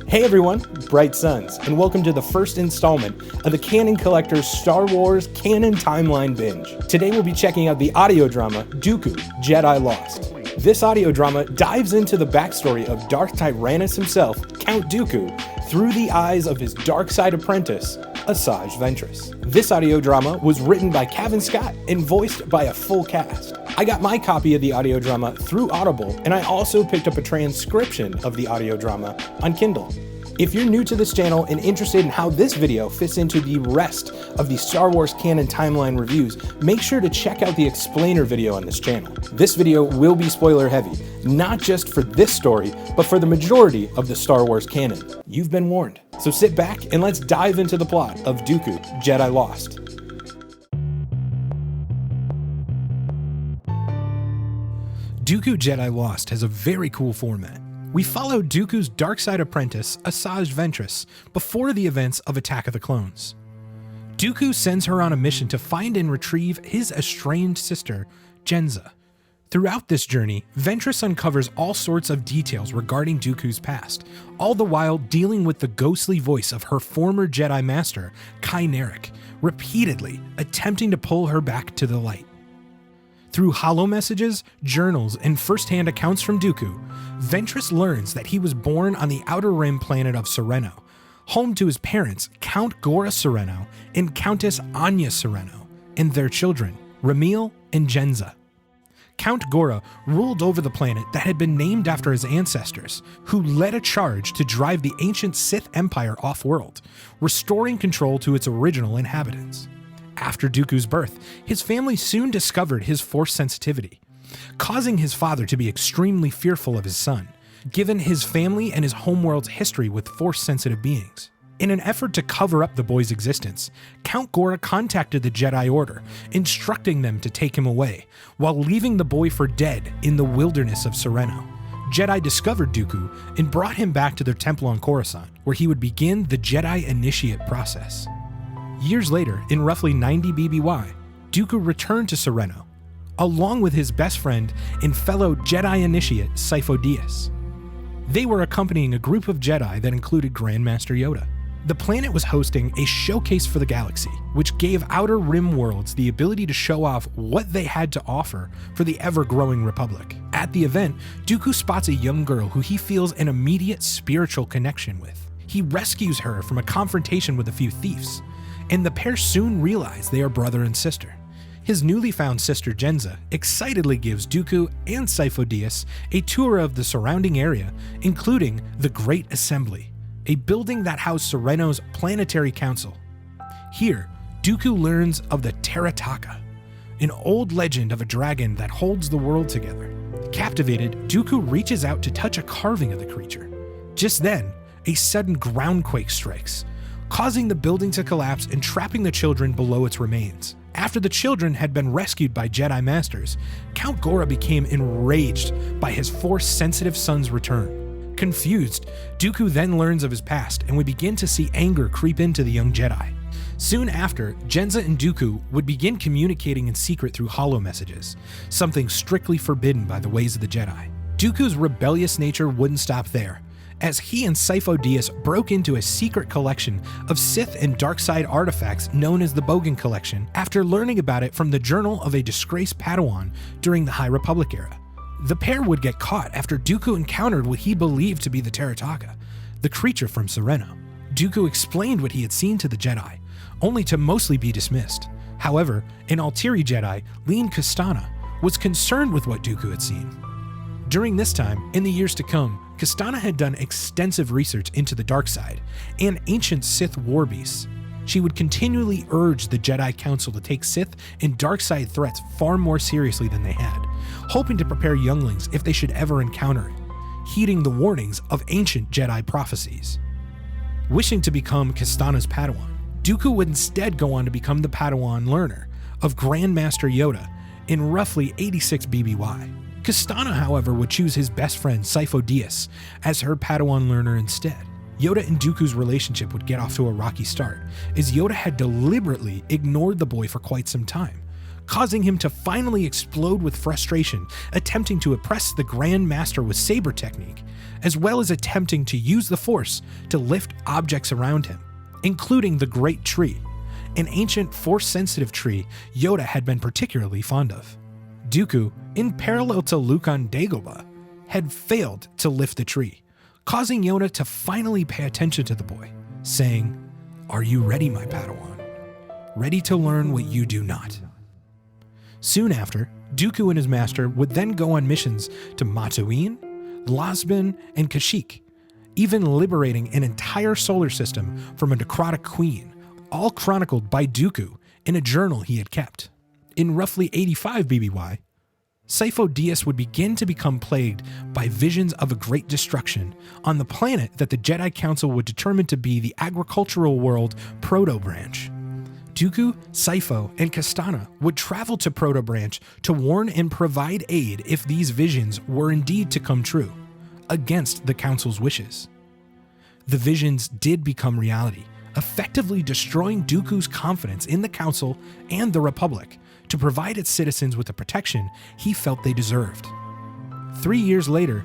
Hey everyone, Bright Suns, and welcome to the first installment of the Canon Collector's Star Wars Canon Timeline Binge. Today we'll be checking out the audio drama Dooku, Jedi Lost. This audio drama dives into the backstory of Darth Tyrannus himself, Count Dooku, through the eyes of his dark side apprentice, Asaji Ventress. This audio drama was written by Cavan Scott and voiced by a full cast. I got my copy of the audio drama through Audible, and I also picked up a transcription of the audio drama on Kindle. If you're new to this channel and interested in how this video fits into the rest of the Star Wars Canon Timeline reviews, make sure to check out the explainer video on this channel. This video will be spoiler heavy, not just for this story, but for the majority of the Star Wars canon. You've been warned. So sit back and let's dive into the plot of Dooku, Jedi Lost. Dooku, Jedi Lost has a very cool format. We follow Dooku's dark side apprentice, Asaji Ventress, before the events of Attack of the Clones. Dooku sends her on a mission to find and retrieve his estranged sister, Jenza. Throughout this journey, Ventress uncovers all sorts of details regarding Dooku's past, all the while dealing with the ghostly voice of her former Jedi Master, Ky Narec, repeatedly attempting to pull her back to the light. Through holo messages, journals, and first-hand accounts from Dooku, Ventress learns that he was born on the Outer Rim planet of Serenno, home to his parents, Count Gora Serenno and Countess Anya Serenno, and their children, Ramil and Jenza. Count Gora ruled over the planet that had been named after his ancestors, who led a charge to drive the ancient Sith Empire off-world, restoring control to its original inhabitants. After Dooku's birth, his family soon discovered his Force sensitivity, causing his father to be extremely fearful of his son, given his family and his homeworld's history with Force-sensitive beings. In an effort to cover up the boy's existence, Count Gora contacted the Jedi Order, instructing them to take him away, while leaving the boy for dead in the wilderness of Serenno. Jedi discovered Dooku and brought him back to their temple on Coruscant, where he would begin the Jedi Initiate process. Years later, in roughly 90 BBY, Dooku returned to Serenno, along with his best friend and fellow Jedi Initiate Sifo Dyas. They were accompanying a group of Jedi that included Grandmaster Yoda. The planet was hosting a showcase for the galaxy, which gave Outer Rim worlds the ability to show off what they had to offer for the ever-growing Republic. At the event, Dooku spots a young girl who he feels an immediate spiritual connection with. He rescues her from a confrontation with a few thieves, and the pair soon realize they are brother and sister. His newly found sister Jenza excitedly gives Dooku and Sifo Dyas a tour of the surrounding area, including the Great Assembly, a building that housed Serenno's planetary council. Here, Dooku learns of the Tarataka, an old legend of a dragon that holds the world together. Captivated, Dooku reaches out to touch a carving of the creature. Just then, a sudden groundquake strikes, causing the building to collapse and trapping the children below its remains. After the children had been rescued by Jedi Masters, Count Gora became enraged by his Force-sensitive son's return. Confused, Dooku then learns of his past, and we begin to see anger creep into the young Jedi. Soon after, Jenza and Dooku would begin communicating in secret through holo messages, something strictly forbidden by the ways of the Jedi. Dooku's rebellious nature wouldn't stop there, as he and Sifo Dyas broke into a secret collection of Sith and Darkside artifacts known as the Bogan Collection after learning about it from the journal of a disgraced Padawan during the High Republic era. The pair would get caught after Dooku encountered what he believed to be the Tarataka, the creature from Serenno. Dooku explained what he had seen to the Jedi, only to mostly be dismissed. However, an Altiri Jedi, Leen Kastana, was concerned with what Dooku had seen. During this time, in the years to come, Kastana had done extensive research into the dark side and ancient Sith war beasts. She would continually urge the Jedi Council to take Sith and dark side threats far more seriously than they had, hoping to prepare younglings if they should ever encounter it, heeding the warnings of ancient Jedi prophecies. Wishing to become Kastana's Padawan, Dooku would instead go on to become the Padawan learner of Grandmaster Yoda in roughly 86 BBY. Kastana, however, would choose his best friend Sifo Dyas as her Padawan learner instead. Yoda and Dooku's relationship would get off to a rocky start, as Yoda had deliberately ignored the boy for quite some time, causing him to finally explode with frustration, attempting to oppress the Grand Master with saber technique, as well as attempting to use the Force to lift objects around him, including the Great Tree, an ancient Force-sensitive tree Yoda had been particularly fond of. Dooku, in parallel to Luke on Dagobah, had failed to lift the tree, causing Yoda to finally pay attention to the boy, saying, "Are you ready, my Padawan? Ready to learn what you do not?" Soon after, Dooku and his master would then go on missions to Tatooine, Losbin, and Kashyyyk, even liberating an entire solar system from a necrotic queen, all chronicled by Dooku in a journal he had kept. In roughly 85 BBY, Sifo Dyas would begin to become plagued by visions of a great destruction on the planet that the Jedi Council would determine to be the agricultural world Proto-Branch. Dooku, Sifo, and Kastana would travel to Proto-Branch to warn and provide aid if these visions were indeed to come true, against the Council's wishes. The visions did become reality, effectively destroying Dooku's confidence in the Council and the Republic to provide its citizens with the protection he felt they deserved. 3 years later,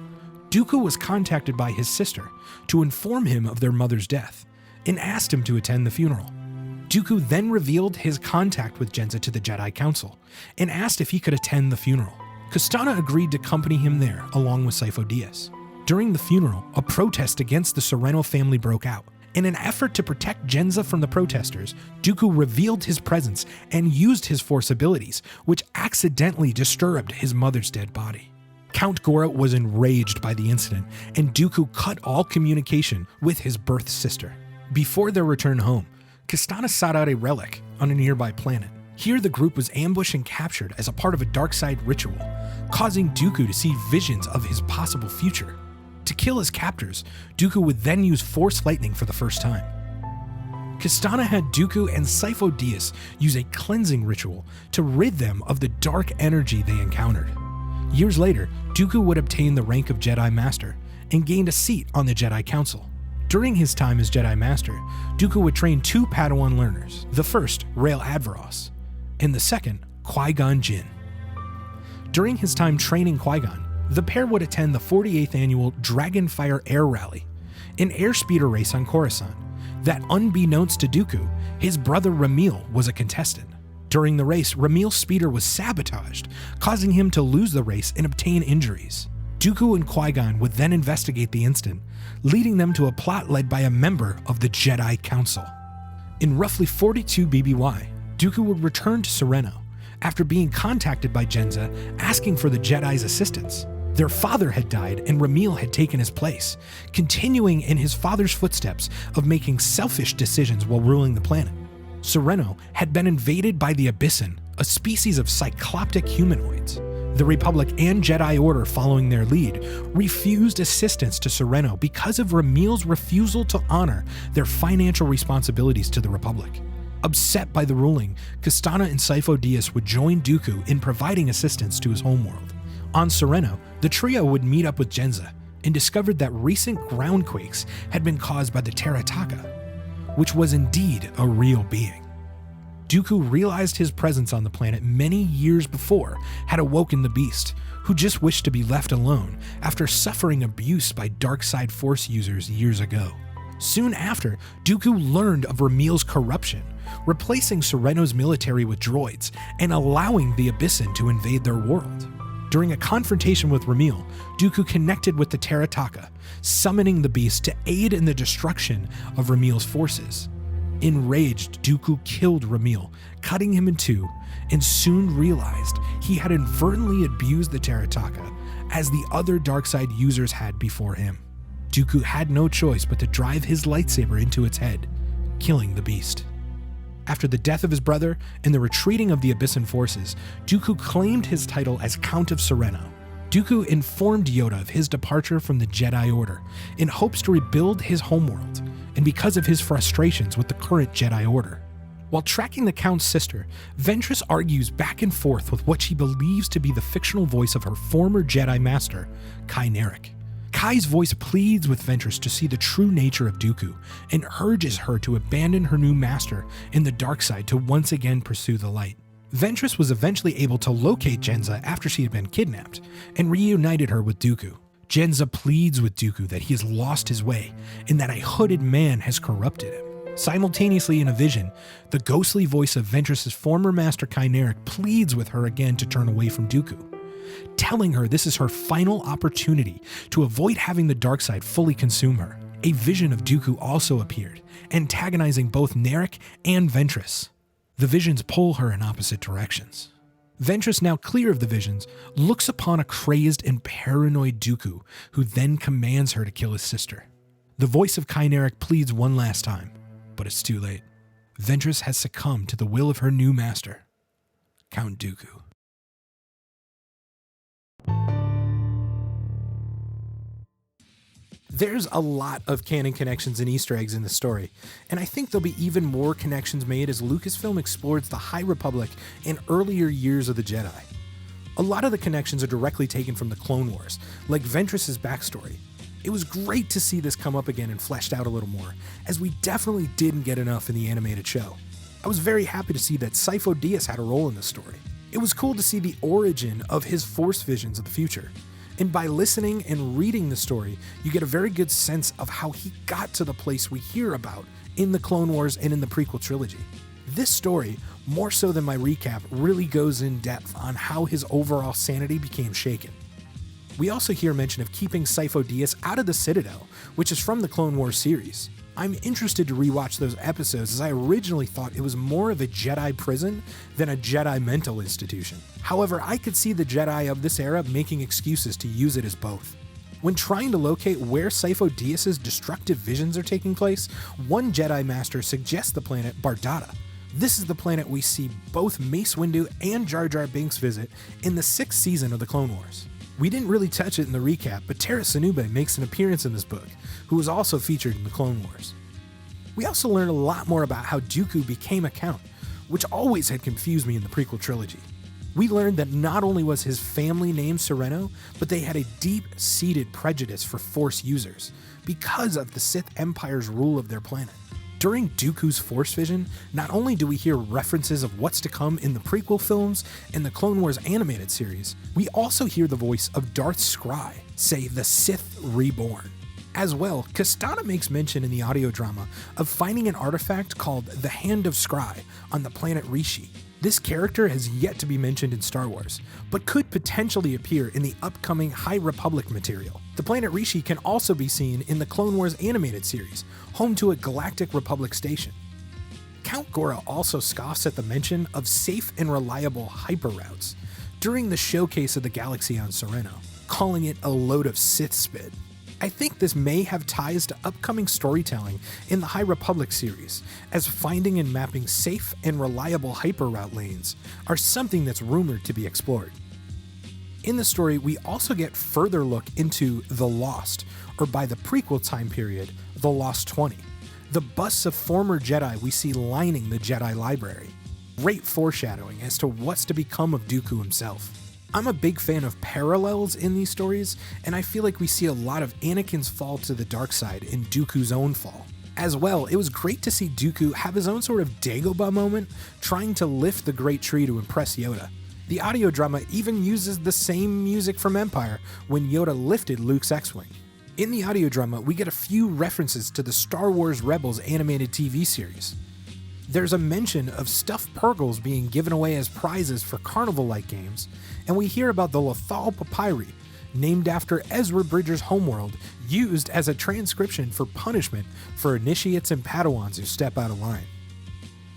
Dooku was contacted by his sister to inform him of their mother's death and asked him to attend the funeral. Dooku then revealed his contact with Jenza to the Jedi Council and asked if he could attend the funeral. Kastana agreed to accompany him there along with Sifo Dyas. During the funeral, a protest against the Serenno family broke out. In an effort to protect Jenza from the protesters, Dooku revealed his presence and used his Force abilities, which accidentally disturbed his mother's dead body. Count Gora was enraged by the incident, and Dooku cut all communication with his birth sister. Before their return home, Kastana sought out a relic on a nearby planet. Here the group was ambushed and captured as a part of a dark side ritual, causing Dooku to see visions of his possible future. To kill his captors, Dooku would then use Force Lightning for the first time. Kastana had Dooku and Sifo Dyas use a cleansing ritual to rid them of the dark energy they encountered. Years later, Dooku would obtain the rank of Jedi Master and gained a seat on the Jedi Council. During his time as Jedi Master, Dooku would train 2 Padawan learners, the first, Rael Advaros, and the second, Qui-Gon Jinn. During his time training Qui-Gon, the pair would attend the 48th annual Dragonfire Air Rally, an airspeeder race on Coruscant that, unbeknownst to Dooku, his brother Ramil was a contestant. During the race, Ramil's speeder was sabotaged, causing him to lose the race and obtain injuries. Dooku and Qui-Gon would then investigate the incident, leading them to a plot led by a member of the Jedi Council. In roughly 42 BBY, Dooku would return to Serenno after being contacted by Jenza asking for the Jedi's assistance. Their father had died and Ramil had taken his place, continuing in his father's footsteps of making selfish decisions while ruling the planet. Serenno had been invaded by the Abyssin, a species of cycloptic humanoids. The Republic and Jedi Order, following their lead, refused assistance to Serenno because of Ramil's refusal to honor their financial responsibilities to the Republic. Upset by the ruling, Kastana and Sifo Dyas would join Dooku in providing assistance to his homeworld. On Serenno, the trio would meet up with Jenza and discovered that recent groundquakes had been caused by the Terataka, which was indeed a real being. Dooku realized his presence on the planet many years before had awoken the beast, who just wished to be left alone after suffering abuse by dark side Force users years ago. Soon after, Dooku learned of Ramil's corruption, replacing Serenno's military with droids and allowing the Abyssin to invade their world. During a confrontation with Ramil, Dooku connected with the Terataka, summoning the beast to aid in the destruction of Ramil's forces. Enraged, Dooku killed Ramil, cutting him in two, and soon realized he had inadvertently abused the Terataka, as the other darkside users had before him. Dooku had no choice but to drive his lightsaber into its head, killing the beast. After the death of his brother and the retreating of the Abyssin forces, Dooku claimed his title as Count of Serenno. Dooku informed Yoda of his departure from the Jedi Order in hopes to rebuild his homeworld, and because of his frustrations with the current Jedi Order. While tracking the Count's sister, Ventress argues back and forth with what she believes to be the fictional voice of her former Jedi Master, Ky Narec. Ky's voice pleads with Ventress to see the true nature of Dooku and urges her to abandon her new master in the dark side to once again pursue the light. Ventress was eventually able to locate Jenza after she had been kidnapped, and reunited her with Dooku. Jenza pleads with Dooku that he has lost his way, and that a hooded man has corrupted him. Simultaneously in a vision, the ghostly voice of Ventress's former master Ky Narec pleads with her again to turn away from Dooku, telling her this is her final opportunity to avoid having the dark side fully consume her. A vision of Dooku also appeared, antagonizing both Narec and Ventress. The visions pull her in opposite directions. Ventress, now clear of the visions, looks upon a crazed and paranoid Dooku, who then commands her to kill his sister. The voice of Ky Narec pleads one last time, but it's too late. Ventress has succumbed to the will of her new master, Count Dooku. There's a lot of canon connections and Easter eggs in the story, and I think there'll be even more connections made as Lucasfilm explores the High Republic and earlier years of the Jedi. A lot of the connections are directly taken from the Clone Wars, like Ventress's backstory. It was great to see this come up again and fleshed out a little more, as we definitely didn't get enough in the animated show. I was very happy to see that Sifo Dyas had a role in the story. It was cool to see the origin of his Force visions of the future. And by listening and reading the story, you get a very good sense of how he got to the place we hear about in the Clone Wars and in the prequel trilogy. This story, more so than my recap, really goes in depth on how his overall sanity became shaken. We also hear mention of keeping Sifo Dyas out of the Citadel, which is from the Clone Wars series. I'm interested to rewatch those episodes, as I originally thought it was more of a Jedi prison than a Jedi mental institution. However, I could see the Jedi of this era making excuses to use it as both. When trying to locate where Sifo Dyas' destructive visions are taking place, one Jedi Master suggests the planet Bardata. This is the planet we see both Mace Windu and Jar Jar Binks visit in the 6th season of the Clone Wars. We didn't really touch it in the recap, but Tera Sinube makes an appearance in this book, who was also featured in the Clone Wars. We also learned a lot more about how Dooku became a Count, which always had confused me in the prequel trilogy. We learned that not only was his family named Serenno, but they had a deep-seated prejudice for Force users because of the Sith Empire's rule of their planet. During Dooku's Force vision, not only do we hear references of what's to come in the prequel films and the Clone Wars animated series, we also hear the voice of Darth Scry say the Sith reborn. As well, Kastana makes mention in the audio drama of finding an artifact called the Hand of Scry on the planet Rishi. This character has yet to be mentioned in Star Wars, but could potentially appear in the upcoming High Republic material. The planet Rishi can also be seen in the Clone Wars animated series, home to a Galactic Republic station. Count Gora also scoffs at the mention of safe and reliable hyper routes during the showcase of the galaxy on Serenno, calling it a load of Sith spit. I think this may have ties to upcoming storytelling in the High Republic series, as finding and mapping safe and reliable hyperroute lanes are something that's rumored to be explored. In the story, we also get further look into the Lost, or by the prequel time period, the Lost 20, the busts of former Jedi we see lining the Jedi library. Great foreshadowing as to what's to become of Dooku himself. I'm a big fan of parallels in these stories, and I feel like we see a lot of Anakin's fall to the dark side in Dooku's own fall. As well, it was great to see Dooku have his own sort of Dagobah moment, trying to lift the great tree to impress Yoda. The audio drama even uses the same music from Empire when Yoda lifted Luke's X-Wing. In the audio drama, we get a few references to the Star Wars Rebels animated TV series. There's a mention of stuffed Purgles being given away as prizes for carnival-like games, and we hear about the Lothal Papyri, named after Ezra Bridger's homeworld, used as a transcription for punishment for initiates and Padawans who step out of line.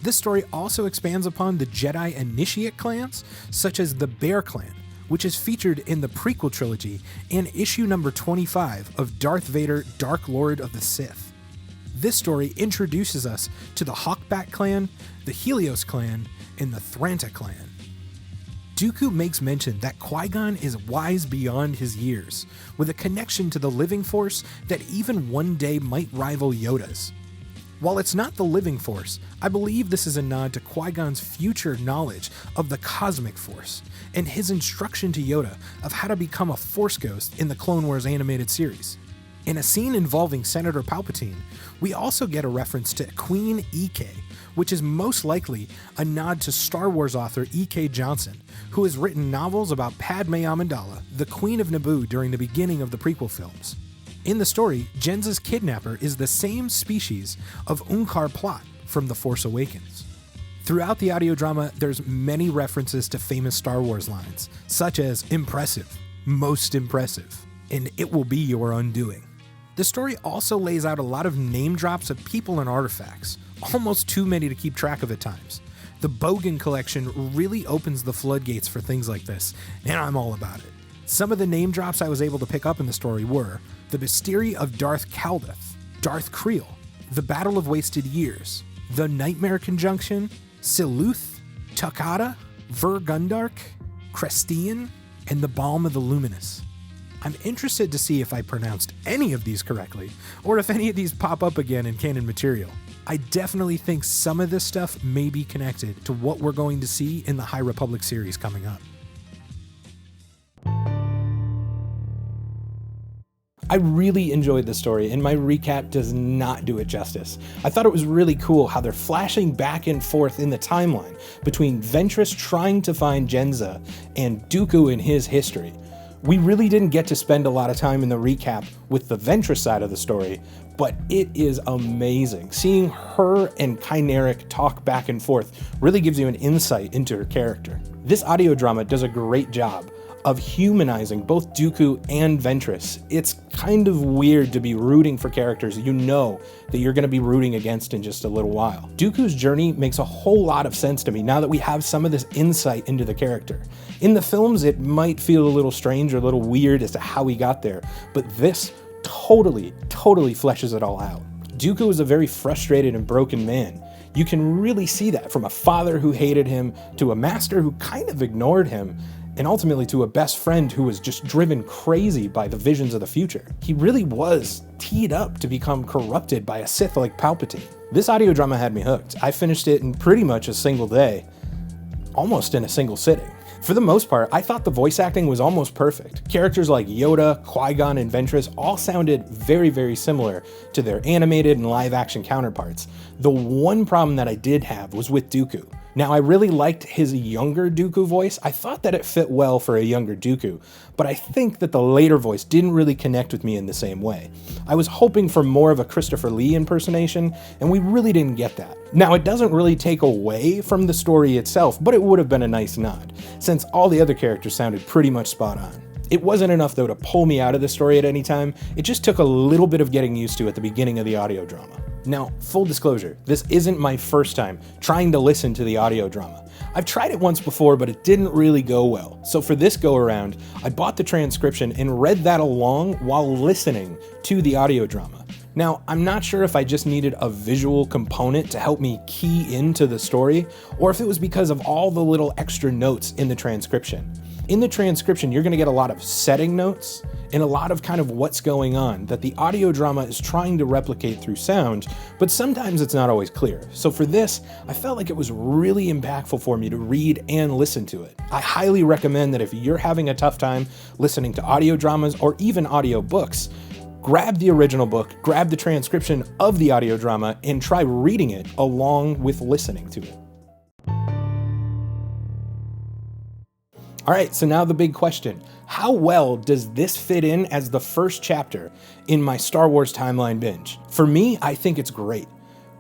This story also expands upon the Jedi initiate clans, such as the Bear Clan, which is featured in the prequel trilogy and issue number 25 of Darth Vader, Dark Lord of the Sith. This story introduces us to the Hawkback clan, the Helios clan, and the Thranta clan. Dooku makes mention that Qui-Gon is wise beyond his years, with a connection to the living force that even one day might rival Yoda's. While it's not the living force, I believe this is a nod to Qui-Gon's future knowledge of the cosmic force, and his instruction to Yoda of how to become a Force ghost in the Clone Wars animated series. In a scene involving Senator Palpatine, we also get a reference to Queen Ky, which is most likely a nod to Star Wars author E.K. Johnson, who has written novels about Padme Amidala, the Queen of Naboo, during the beginning of the prequel films. In the story, Jenza's kidnapper is the same species of Unkar Plot from The Force Awakens. Throughout the audio drama, there's many references to famous Star Wars lines, such as impressive, most impressive, and it will be your undoing. The story also lays out a lot of name drops of people and artifacts, almost too many to keep track of at times. The Bogan collection really opens the floodgates for things like this, and I'm all about it. Some of the name drops I was able to pick up in the story were the Mystery of Darth Kaldeth, Darth Creel, the Battle of Wasted Years, the Nightmare Conjunction, Siluth, Takata, Ver Gundark, Crestian, and the Balm of the Luminous. I'm interested to see if I pronounced any of these correctly, or if any of these pop up again in canon material. I definitely think some of this stuff may be connected to what we're going to see in the High Republic series coming up. I really enjoyed the story, and my recap does not do it justice. I thought it was really cool how they're flashing back and forth in the timeline between Ventress trying to find Jenza and Dooku and his history. We really didn't get to spend a lot of time in the recap with the Ventress side of the story, but it is amazing. Seeing her and Ky Narec talk back and forth really gives you an insight into her character. This audio drama does a great job of humanizing both Dooku and Ventress. It's kind of weird to be rooting for characters you know that you're going to be rooting against in just a little while. Dooku's journey makes a whole lot of sense to me now that we have some of this insight into the character. In the films, it might feel a little strange or a little weird as to how he got there, but this totally fleshes it all out. Dooku is a very frustrated and broken man. You can really see that from a father who hated him to a master who kind of ignored him, and ultimately to a best friend who was just driven crazy by the visions of the future. He really was teed up to become corrupted by a Sith like Palpatine. This audio drama had me hooked. I finished it in pretty much a single day, almost in a single sitting. For the most part, I thought the voice acting was almost perfect. Characters like Yoda, Qui-Gon, and Ventress all sounded very similar to their animated and live-action counterparts. The one problem that I did have was with Dooku. Now, I really liked his younger Dooku voice. I thought that it fit well for a younger Dooku, but I think that the later voice didn't really connect with me in the same way. I was hoping for more of a Christopher Lee impersonation, and we really didn't get that. Now, it doesn't really take away from the story itself, but it would have been a nice nod, since all the other characters sounded pretty much spot on. It wasn't enough, though, to pull me out of the story at any time. It just took a little bit of getting used to at the beginning of the audio drama. Now, full disclosure, this isn't my first time trying to listen to the audio drama. I've tried it once before, but it didn't really go well. So for this go around, I bought the transcription and read that along while listening to the audio drama. Now, I'm not sure if I just needed a visual component to help me key into the story, or if it was because of all the little extra notes in the transcription. In the transcription, you're going to get a lot of setting notes and a lot of kind of what's going on that the audio drama is trying to replicate through sound, but sometimes it's not always clear. So for this, I felt like it was really impactful for me to read and listen to it. I highly recommend that if you're having a tough time listening to audio dramas or even audio books, grab the original book, grab the transcription of the audio drama, and try reading it along with listening to it. All right, so now the big question. How well does this fit in as the first chapter in my Star Wars timeline binge? For me, I think it's great.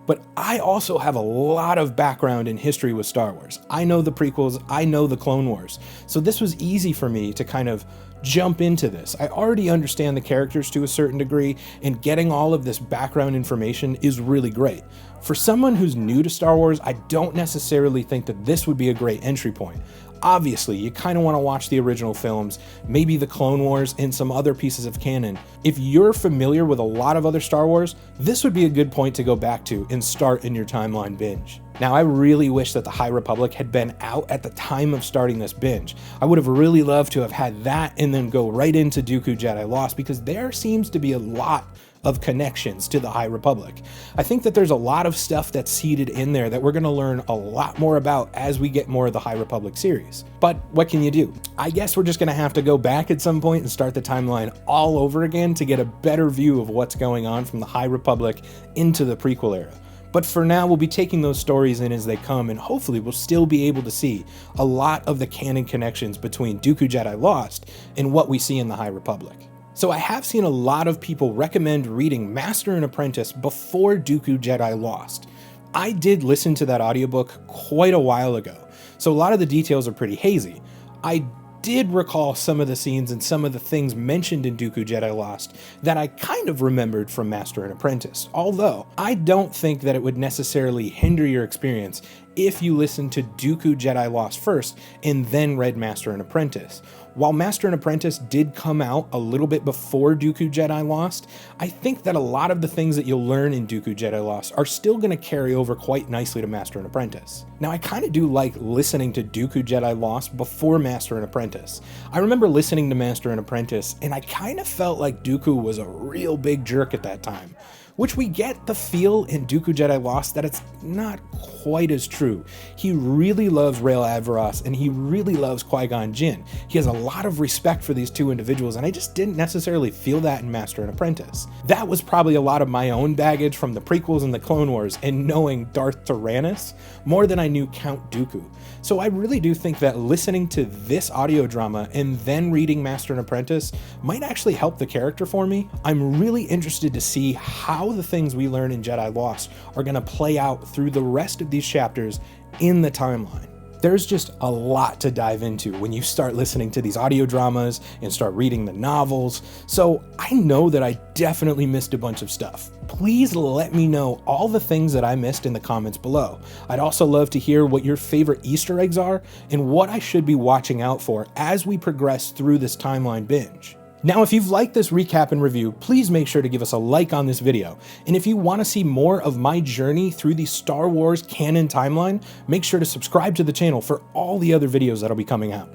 But I also have a lot of background in history with Star Wars. I know the prequels, I know the Clone Wars. So this was easy for me to kind of jump into this. I already understand the characters to a certain degree, and getting all of this background information is really great. For someone who's new to Star Wars, I don't necessarily think that this would be a great entry point. Obviously, you kind of want to watch the original films, maybe the Clone Wars, and some other pieces of canon. If you're familiar with a lot of other Star Wars, this would be a good point to go back to and start in your timeline binge. Now, I really wish that the High Republic had been out at the time of starting this binge. I would have really loved to have had that and then go right into Dooku Jedi Lost, because there seems to be a lot of connections to the High Republic. I think that there's a lot of stuff that's seeded in there that we're going to learn a lot more about as we get more of the High Republic series. But what can you do? I guess we're just going to have to go back at some point and start the timeline all over again to get a better view of what's going on from the High Republic into the prequel era. But for now, we'll be taking those stories in as they come, and hopefully we'll still be able to see a lot of the canon connections between Dooku Jedi Lost and what we see in the High Republic. So I have seen a lot of people recommend reading Master and Apprentice before Dooku Jedi Lost. I did listen to that audiobook quite a while ago, so a lot of the details are pretty hazy. I did recall some of the scenes and some of the things mentioned in Dooku Jedi Lost that I kind of remembered from Master and Apprentice, although I don't think that it would necessarily hinder your experience if you listened to Dooku Jedi Lost first and then read Master and Apprentice. While Master and Apprentice did come out a little bit before Dooku Jedi Lost, I think that a lot of the things that you'll learn in Dooku Jedi Lost are still going to carry over quite nicely to Master and Apprentice. Now, I kind of do like listening to Dooku Jedi Lost before Master and Apprentice. I remember listening to Master and Apprentice, and I kind of felt like Dooku was a real big jerk at that time, which we get the feel in Dooku Jedi Lost that it's not quite as true. He really loves Rael Averross, and he really loves Qui-Gon Jinn. He has a lot of respect for these two individuals, and I just didn't necessarily feel that in Master and Apprentice. That was probably a lot of my own baggage from the prequels and the Clone Wars and knowing Darth Tyrannus more than I knew Count Dooku. So I really do think that listening to this audio drama and then reading Master and Apprentice might actually help the character for me. I'm really interested to see how the things we learn in Jedi Lost are going to play out through the rest of these chapters in the timeline. There's just a lot to dive into when you start listening to these audio dramas and start reading the novels, so I know that I definitely missed a bunch of stuff. Please let me know all the things that I missed in the comments below. I'd also love to hear what your favorite Easter eggs are and what I should be watching out for as we progress through this timeline binge. Now, if you've liked this recap and review, please make sure to give us a like on this video. And if you want to see more of my journey through the Star Wars canon timeline, make sure to subscribe to the channel for all the other videos that'll be coming out.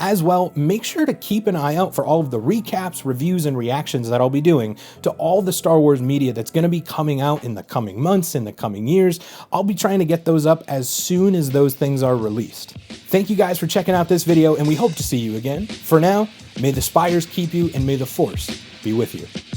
As well, make sure to keep an eye out for all of the recaps, reviews, and reactions that I'll be doing to all the Star Wars media that's going to be coming out in the coming months, in the coming years. I'll be trying to get those up as soon as those things are released. Thank you guys for checking out this video, and we hope to see you again. For now, may the spires keep you, and may the Force be with you.